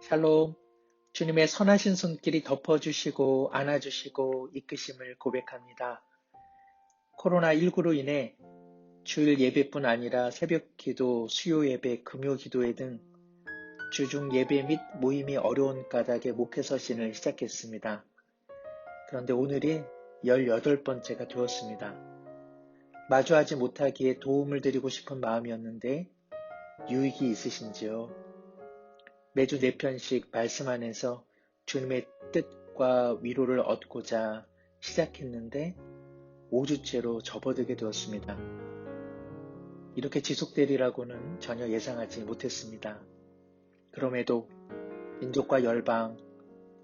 샬롬, 주님의 선하신 손길이 덮어주시고 안아주시고 이끄심을 고백합니다. 코로나19로 인해 주일 예배뿐 아니라 새벽 기도, 수요 예배, 금요 기도회 등 주중 예배 및 모임이 어려운 까닭에 목회 서신을 시작했습니다. 그런데 오늘이 18번째가 되었습니다. 마주하지 못하기에 도움을 드리고 싶은 마음이었는데 유익이 있으신지요? 매주 4편씩 말씀 안에서 주님의 뜻과 위로를 얻고자 시작했는데 5주째로 접어들게 되었습니다. 이렇게 지속되리라고는 전혀 예상하지 못했습니다. 그럼에도 민족과 열방,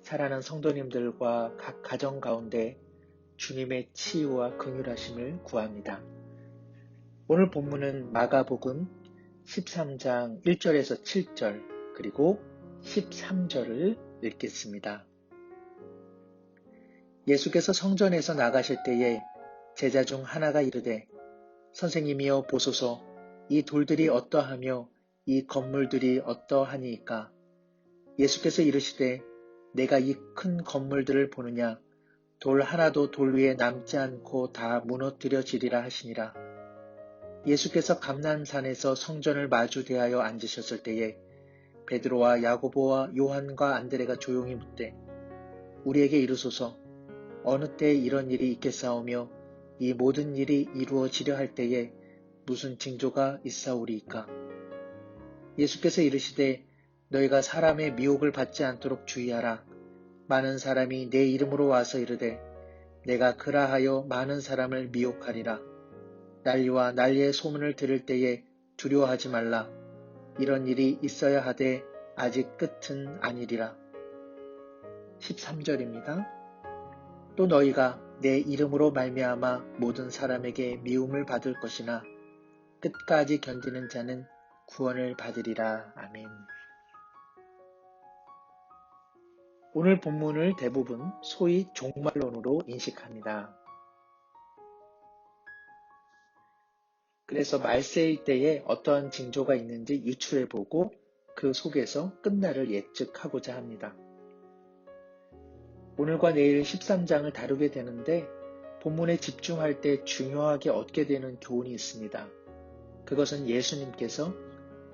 사랑하는 성도님들과 각 가정 가운데 주님의 치유와 긍휼하심을 구합니다. 오늘 본문은 마가복음 13장 1절에서 7절 그리고 13절을 읽겠습니다. 예수께서 성전에서 나가실 때에 제자 중 하나가 이르되 선생님이여 보소서 이 돌들이 어떠하며 이 건물들이 어떠하니이까. 예수께서 이르시되 내가 이 큰 건물들을 보느냐. 돌 하나도 돌 위에 남지 않고 다 무너뜨려지리라 하시니라. 예수께서 감난산에서 성전을 마주 대하여 앉으셨을 때에 베드로와 야고보와 요한과 안드레가 조용히 묻되 우리에게 이르소서 어느 때에 이런 일이 있겠사오며 이 모든 일이 이루어지려 할 때에 무슨 징조가 있사오리이까. 예수께서 이르시되 너희가 사람의 미혹을 받지 않도록 주의하라. 많은 사람이 내 이름으로 와서 이르되 내가 그라하여 많은 사람을 미혹하리라. 난리와 난리의 소문을 들을 때에 두려워하지 말라. 이런 일이 있어야 하되 아직 끝은 아니리라. 13절입니다. 또 너희가 내 이름으로 말미암아 모든 사람에게 미움을 받을 것이나 끝까지 견디는 자는 구원을 받으리라. 아멘. 오늘 본문을 대부분 소위 종말론으로 인식합니다. 그래서 말세일 때에 어떠한 징조가 있는지 유추해보고 그 속에서 끝날을 예측하고자 합니다. 오늘과 내일 13장을 다루게 되는데 본문에 집중할 때 중요하게 얻게 되는 교훈이 있습니다. 그것은 예수님께서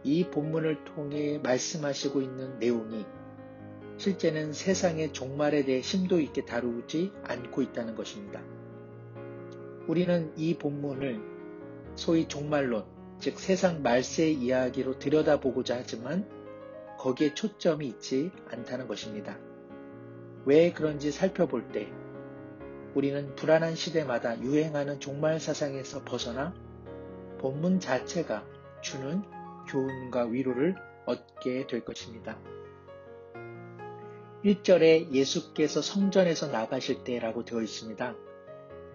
이 본문을 통해 말씀하시고 있는 내용이 실제는 세상의 종말에 대해 심도 있게 다루지 않고 있다는 것입니다. 우리는 이 본문을 소위 종말론, 즉 세상 말세의 이야기로 들여다보고자 하지만 거기에 초점이 있지 않다는 것입니다. 왜 그런지 살펴볼 때 우리는 불안한 시대마다 유행하는 종말 사상에서 벗어나 본문 자체가 주는 교훈과 위로를 얻게 될 것입니다. 1절에 예수께서 성전에서 나가실 때라고 되어 있습니다.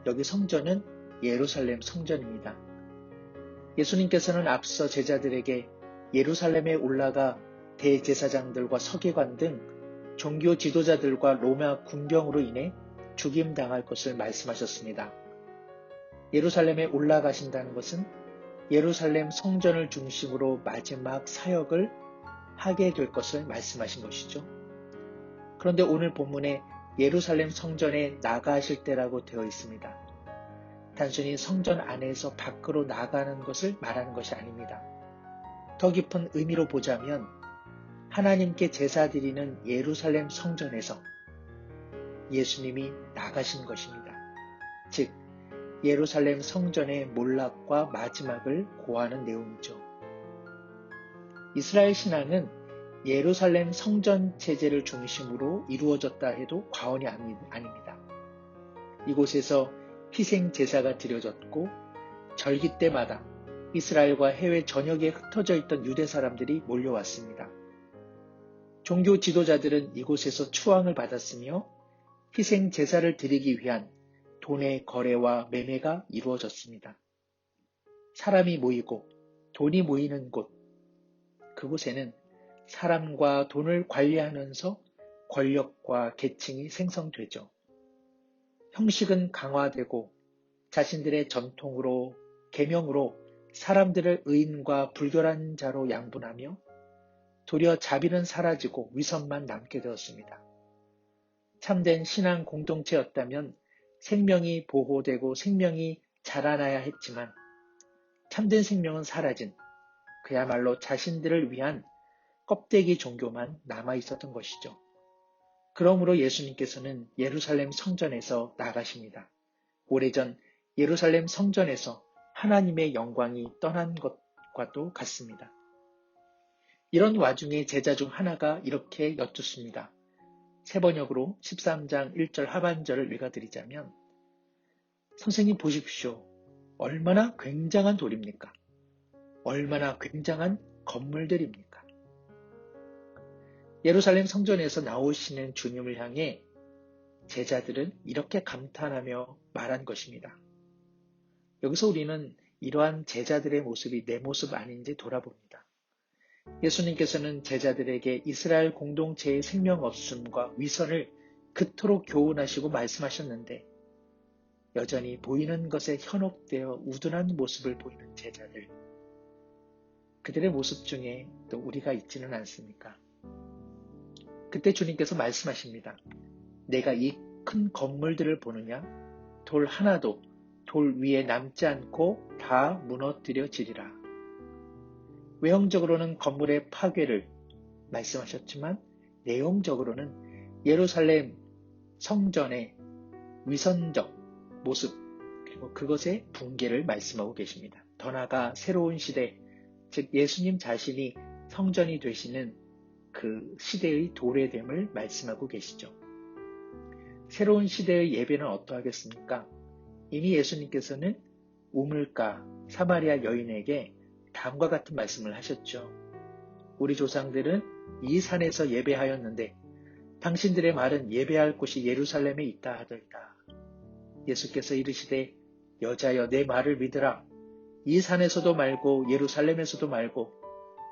여기 성전은 예루살렘 성전입니다. 예수님께서는 앞서 제자들에게 예루살렘에 올라가 대제사장들과 서기관 등 종교 지도자들과 로마 군병으로 인해 죽임당할 것을 말씀하셨습니다. 예루살렘에 올라가신다는 것은 예루살렘 성전을 중심으로 마지막 사역을 하게 될 것을 말씀하신 것이죠. 그런데 오늘 본문에 예루살렘 성전에 나가실 때라고 되어 있습니다. 단순히 성전 안에서 밖으로 나가는 것을 말하는 것이 아닙니다. 더 깊은 의미로 보자면 하나님께 제사 드리는 예루살렘 성전에서 예수님이 나가신 것입니다. 즉 예루살렘 성전의 몰락과 마지막을 고하는 내용이죠. 이스라엘 신앙은 예루살렘 성전 체제를 중심으로 이루어졌다 해도 과언이 아닙니다. 이곳에서 희생 제사가 드려졌고 절기 때마다 이스라엘과 해외 전역에 흩어져 있던 유대 사람들이 몰려왔습니다. 종교 지도자들은 이곳에서 추앙을 받았으며 희생 제사를 드리기 위한 돈의 거래와 매매가 이루어졌습니다. 사람이 모이고 돈이 모이는 곳, 그곳에는 사람과 돈을 관리하면서 권력과 계층이 생성되죠. 형식은 강화되고 자신들의 전통으로, 계명으로 사람들을 의인과 불결한 자로 양분하며 도리어 자비는 사라지고 위선만 남게 되었습니다. 참된 신앙 공동체였다면 생명이 보호되고 생명이 자라나야 했지만 참된 생명은 사라진 그야말로 자신들을 위한 껍데기 종교만 남아 있었던 것이죠. 그러므로 예수님께서는 예루살렘 성전에서 나가십니다. 오래전 예루살렘 성전에서 하나님의 영광이 떠난 것과도 같습니다. 이런 와중에 제자 중 하나가 이렇게 여쭙습니다. 세번역으로 13장 1절 하반절을 읽어드리자면 선생님 보십시오. 얼마나 굉장한 돌입니까? 얼마나 굉장한 건물들입니까? 예루살렘 성전에서 나오시는 주님을 향해 제자들은 이렇게 감탄하며 말한 것입니다. 여기서 우리는 이러한 제자들의 모습이 내 모습 아닌지 돌아봅니다. 예수님께서는 제자들에게 이스라엘 공동체의 생명 없음과 위선을 그토록 교훈하시고 말씀하셨는데 여전히 보이는 것에 현혹되어 우둔한 모습을 보이는 제자들, 그들의 모습 중에 또 우리가 있지는 않습니까? 그때 주님께서 말씀하십니다. 내가 이 큰 건물들을 보느냐? 돌 하나도 돌 위에 남지 않고 다 무너뜨려지리라. 외형적으로는 건물의 파괴를 말씀하셨지만 내용적으로는 예루살렘 성전의 위선적 모습 그리고 그것의 붕괴를 말씀하고 계십니다. 더 나아가 새로운 시대, 즉 예수님 자신이 성전이 되시는 그 시대의 도래됨을 말씀하고 계시죠. 새로운 시대의 예배는 어떠하겠습니까? 이미 예수님께서는 우물가 사마리아 여인에게 다음과 같은 말씀을 하셨죠. 우리 조상들은 이 산에서 예배하였는데 당신들의 말은 예배할 곳이 예루살렘에 있다 하더이다. 예수께서 이르시되 여자여 내 말을 믿으라. 이 산에서도 말고 예루살렘에서도 말고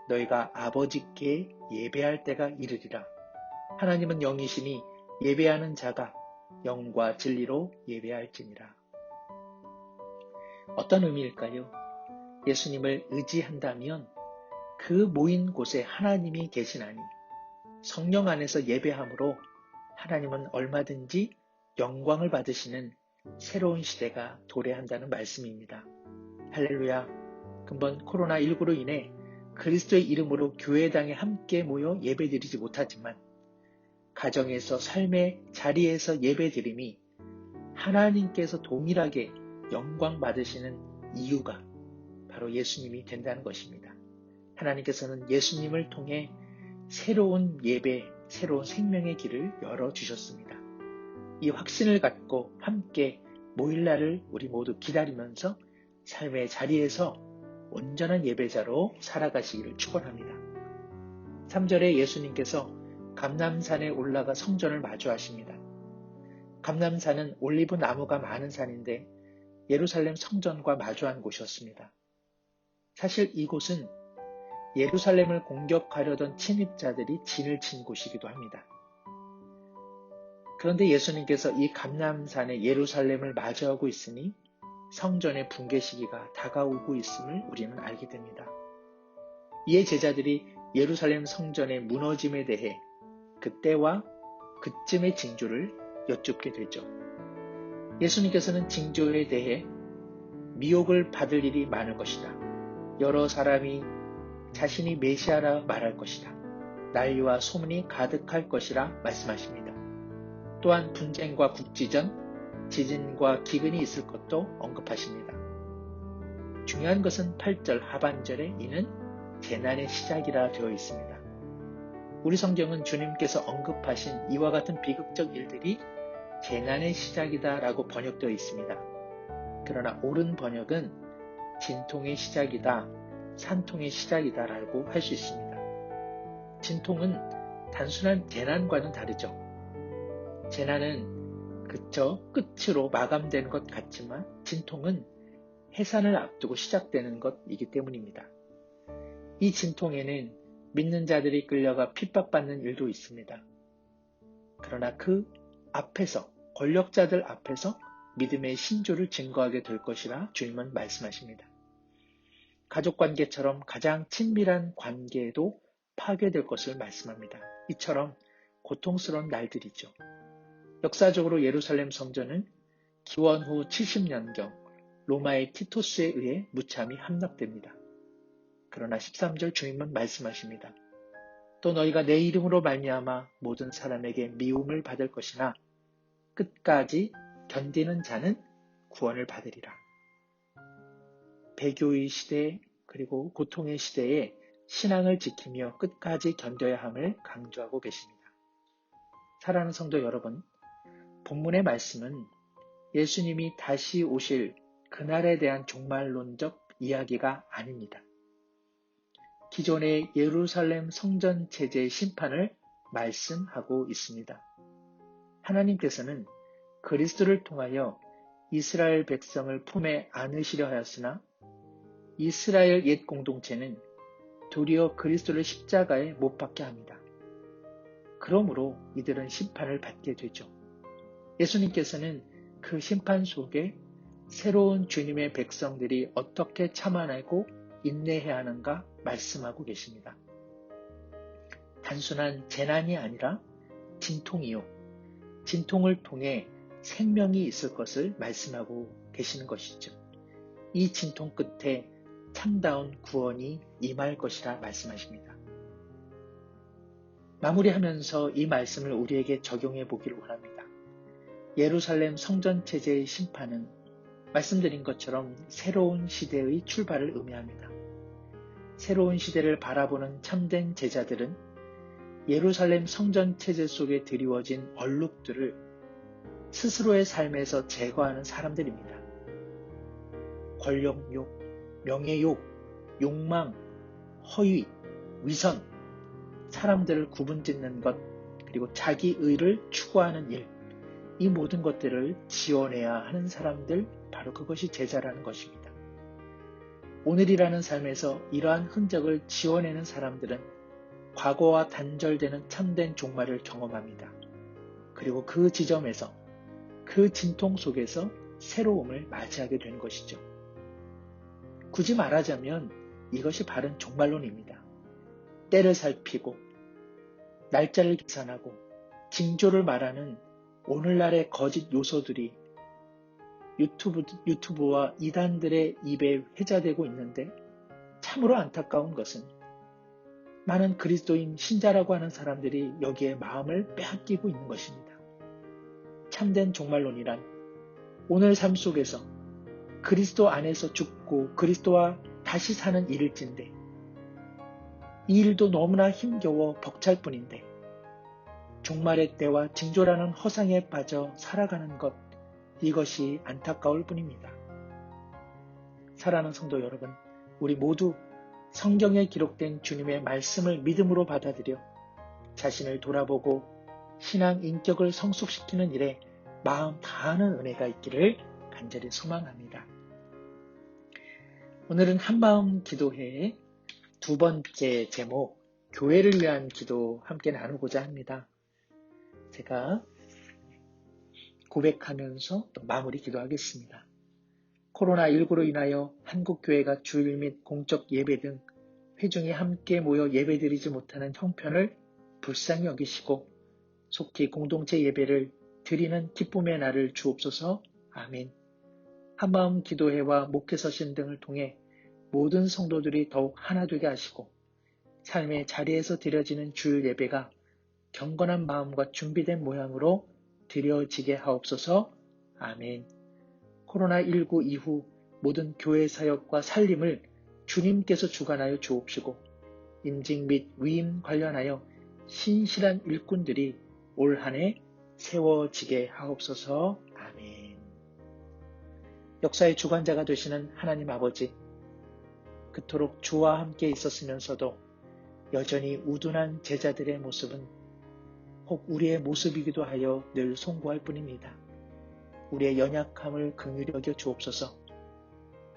너희가 아버지께 예배할 때가 이르리라. 하나님은 영이시니 예배하는 자가 영과 진리로 예배할지니라. 어떤 의미일까요? 예수님을 의지한다면 그 모인 곳에 하나님이 계시나니 성령 안에서 예배함으로 하나님은 얼마든지 영광을 받으시는 새로운 시대가 도래한다는 말씀입니다. 할렐루야. 근본 코로나19로 인해 그리스도의 이름으로 교회당에 함께 모여 예배드리지 못하지만 가정에서 삶의 자리에서 예배드림이 하나님께서 동일하게 영광 받으시는 이유가 바로 예수님이 된다는 것입니다. 하나님께서는 예수님을 통해 새로운 예배, 새로운 생명의 길을 열어주셨습니다. 이 확신을 갖고 함께 모일 날을 우리 모두 기다리면서 삶의 자리에서 온전한 예배자로 살아가시기를 축원합니다. 3절에 예수님께서 감람산에 올라가 성전을 마주하십니다. 감람산은 올리브 나무가 많은 산인데 예루살렘 성전과 마주한 곳이었습니다. 사실 이곳은 예루살렘을 공격하려던 침입자들이 진을 친 곳이기도 합니다. 그런데 예수님께서 이 감람산에 예루살렘을 마주하고 있으니 성전의 붕괴 시기가 다가오고 있음을 우리는 알게 됩니다. 이에 제자들이 예루살렘 성전의 무너짐에 대해 그때와 그쯤의 징조를 여쭙게 되죠. 예수님께서는 징조에 대해 미혹을 받을 일이 많을 것이다. 여러 사람이 자신이 메시아라 말할 것이다. 난리와 소문이 가득할 것이라 말씀하십니다. 또한 분쟁과 국지전, 지진과 기근이 있을 것도 언급하십니다. 중요한 것은 8절 하반절에 이는 재난의 시작이라 되어 있습니다. 우리 성경은 주님께서 언급하신 이와 같은 비극적 일들이 재난의 시작이다 라고 번역되어 있습니다. 그러나 옳은 번역은 진통의 시작이다, 산통의 시작이다 라고 할 수 있습니다. 진통은 단순한 재난과는 다르죠. 재난은 그저 끝으로 마감되는 것 같지만 진통은 해산을 앞두고 시작되는 것이기 때문입니다. 이 진통에는 믿는 자들이 끌려가 핍박받는 일도 있습니다. 그러나 그 앞에서 권력자들 앞에서 믿음의 신조를 증거하게 될 것이라 주님은 말씀하십니다. 가족관계처럼 가장 친밀한 관계에도 파괴될 것을 말씀합니다. 이처럼 고통스러운 날들이죠. 역사적으로 예루살렘 성전은 기원 후 70년경 로마의 티토스에 의해 무참히 함락됩니다. 그러나 13절 주님은 말씀하십니다. 또 너희가 내 이름으로 말미암아 모든 사람에게 미움을 받을 것이나 끝까지 견디는 자는 구원을 받으리라. 배교의 시대 그리고 고통의 시대에 신앙을 지키며 끝까지 견뎌야 함을 강조하고 계십니다. 사랑하는 성도 여러분, 본문의 말씀은 예수님이 다시 오실 그날에 대한 종말론적 이야기가 아닙니다. 기존의 예루살렘 성전 체제의 심판을 말씀하고 있습니다. 하나님께서는 그리스도를 통하여 이스라엘 백성을 품에 안으시려 하였으나 이스라엘 옛 공동체는 도리어 그리스도를 십자가에 못 박게 합니다. 그러므로 이들은 심판을 받게 되죠. 예수님께서는 그 심판 속에 새로운 주님의 백성들이 어떻게 참아내고 인내해야 하는가 말씀하고 계십니다. 단순한 재난이 아니라 진통이요. 진통을 통해 생명이 있을 것을 말씀하고 계시는 것이죠. 이 진통 끝에 참다운 구원이 임할 것이라 말씀하십니다. 마무리하면서 이 말씀을 우리에게 적용해 보기를 원합니다. 예루살렘 성전 체제의 심판은 말씀드린 것처럼 새로운 시대의 출발을 의미합니다. 새로운 시대를 바라보는 참된 제자들은 예루살렘 성전 체제 속에 드리워진 얼룩들을 스스로의 삶에서 제거하는 사람들입니다. 권력욕, 명예욕, 욕망, 허위, 위선, 사람들을 구분짓는 것, 그리고 자기 의를 추구하는 일, 이 모든 것들을 지워내야 하는 사람들, 바로 그것이 제자라는 것입니다. 오늘이라는 삶에서 이러한 흔적을 지워내는 사람들은 과거와 단절되는 참된 종말을 경험합니다. 그리고 그 지점에서, 그 진통 속에서 새로움을 맞이하게 되는 것이죠. 굳이 말하자면 이것이 바른 종말론입니다. 때를 살피고 날짜를 계산하고 징조를 말하는 오늘날의 거짓 요소들이 유튜브와 이단들의 입에 회자되고 있는데 참으로 안타까운 것은 많은 그리스도인 신자라고 하는 사람들이 여기에 마음을 빼앗기고 있는 것입니다. 참된 종말론이란 오늘 삶 속에서 그리스도 안에서 죽고 그리스도와 다시 사는 일일진데 이 일도 너무나 힘겨워 벅찰 뿐인데 종말의 때와 징조라는 허상에 빠져 살아가는 것, 이것이 안타까울 뿐입니다. 사랑하는 성도 여러분, 우리 모두 성경에 기록된 주님의 말씀을 믿음으로 받아들여 자신을 돌아보고 신앙 인격을 성숙시키는 일에 마음 다하는 은혜가 있기를 간절히 소망합니다. 오늘은 한마음 기도회의 두 번째 제목, 교회를 위한 기도 함께 나누고자 합니다. 제가 고백하면서 또 마무리 기도하겠습니다. 코로나19로 인하여 한국교회가 주일 및 공적 예배 등 회중이 함께 모여 예배드리지 못하는 형편을 불쌍히 여기시고 속히 공동체 예배를 드리는 기쁨의 날을 주옵소서. 아멘. 한마음 기도회와 목회서신 등을 통해 모든 성도들이 더욱 하나 되게 하시고 삶의 자리에서 드려지는 주일 예배가 경건한 마음과 준비된 모양으로 드려지게 하옵소서. 아멘. 코로나19 이후 모든 교회 사역과 살림을 주님께서 주관하여 주옵시고 임직 및 위임 관련하여 신실한 일꾼들이 올 한 해 세워지게 하옵소서. 아멘. 역사의 주관자가 되시는 하나님 아버지, 그토록 주와 함께 있었으면서도 여전히 우둔한 제자들의 모습은 혹 우리의 모습이기도 하여 늘 송구할 뿐입니다. 우리의 연약함을 긍휼히 여겨 주옵소서.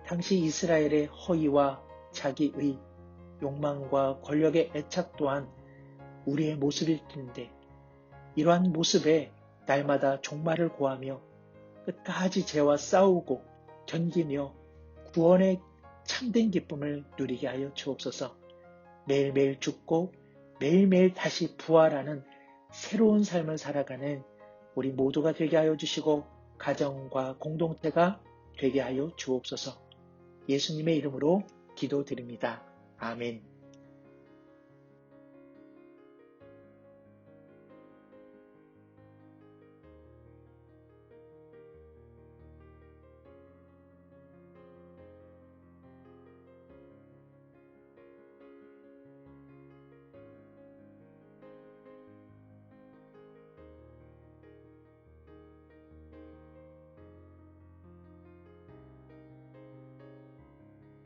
당시 이스라엘의 허위와 자기의 욕망과 권력의 애착 또한 우리의 모습일 텐데 이러한 모습에 날마다 종말을 고하며 끝까지 죄와 싸우고 견디며 구원의 참된 기쁨을 누리게 하여 주옵소서. 매일매일 죽고 매일매일 다시 부활하는 새로운 삶을 살아가는 우리 모두가 되게 하여 주시고 가정과 공동체가 되게 하여 주옵소서. 예수님의 이름으로 기도드립니다. 아멘.